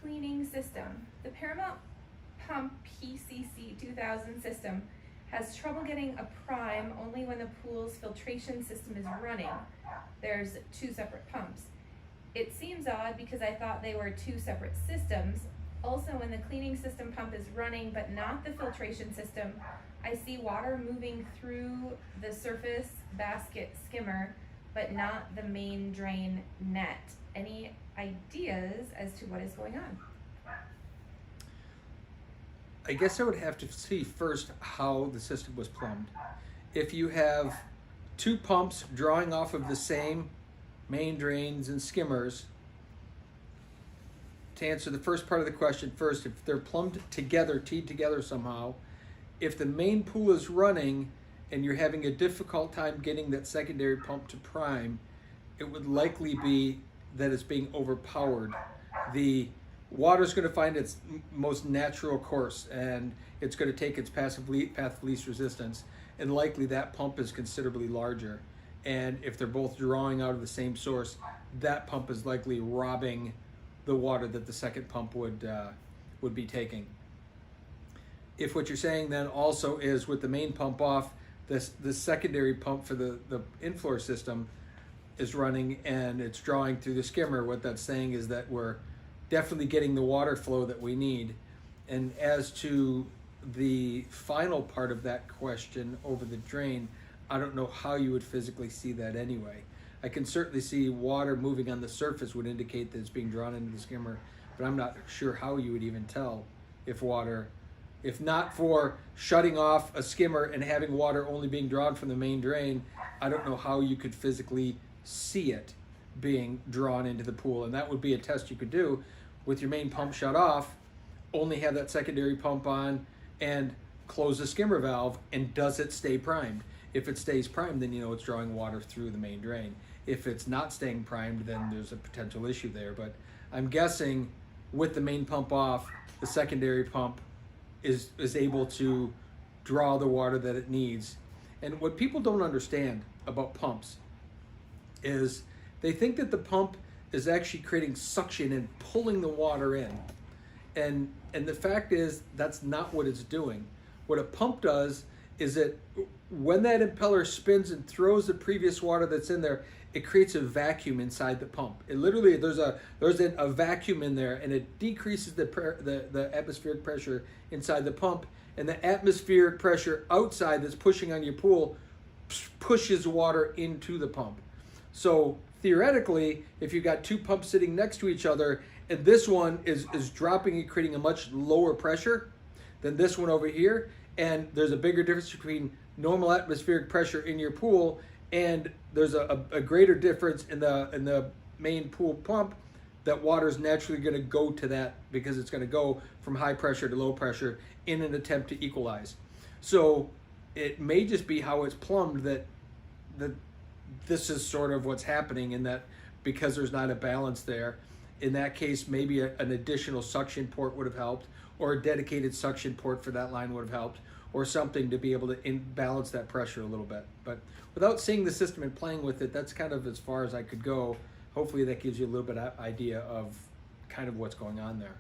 cleaning system. The Paramount PCC 2000 system has trouble getting a prime only when the pool's filtration system is running. There's 2 separate pumps. It seems odd because I thought they were 2 separate systems. Also, when the cleaning system pump is running but not the filtration system, I see water moving through the surface basket skimmer but not the main drain net. Any ideas as to what is going on? I guess I would have to see first how the system was plumbed. If you have 2 pumps drawing off of the same main drains and skimmers, to answer the first part of the question first, if they're plumbed together, teed together somehow, if the main pool is running and you're having a difficult time getting that secondary pump to prime, it would likely be that it's being overpowered. The water's going to find its most natural course, and it's going to take its path of least resistance, and likely that pump is considerably larger. And if they're both drawing out of the same source, that pump is likely robbing the water that the second pump would be taking. If what you're saying then also is with the main pump off, the secondary pump for the infloor system is running and it's drawing through the skimmer, what that's saying is that we're definitely getting the water flow that we need. And as to the final part of that question over the drain, I don't know how you would physically see that anyway. I can certainly see water moving on the surface would indicate that it's being drawn into the skimmer, but I'm not sure how you would even tell if water, if not for shutting off a skimmer and having water only being drawn from the main drain, I don't know how you could physically see it being drawn into the pool. And that would be a test you could do with your main pump shut off, only have that secondary pump on and close the skimmer valve, and does it stay primed? If it stays primed, then you know it's drawing water through the main drain. If it's not staying primed, then there's a potential issue there. But I'm guessing with the main pump off, the secondary pump is able to draw the water that it needs. And what people don't understand about pumps is they think that the pump is actually creating suction and pulling the water in. And the fact is that's not what it's doing. What a pump does is that when that impeller spins and throws the previous water that's in there, it creates a vacuum inside the pump. It literally, there's a vacuum in there, and it decreases the atmospheric pressure inside the pump, and the atmospheric pressure outside that's pushing on your pool pushes water into the pump. So theoretically, if you've got 2 pumps sitting next to each other, and this one is dropping and creating a much lower pressure than this one over here, and there's a bigger difference between normal atmospheric pressure in your pool, and there's a greater difference in the main pool pump, that water is naturally going to go to that because it's going to go from high pressure to low pressure in an attempt to equalize. So it may just be how it's plumbed that this is sort of what's happening, in that because there's not a balance there. In that case, maybe an additional suction port would have helped, or a dedicated suction port for that line would have helped, or something to be able to balance that pressure a little bit. But without seeing the system and playing with it, that's kind of as far as I could go. Hopefully that gives you a little bit of idea of kind of what's going on there.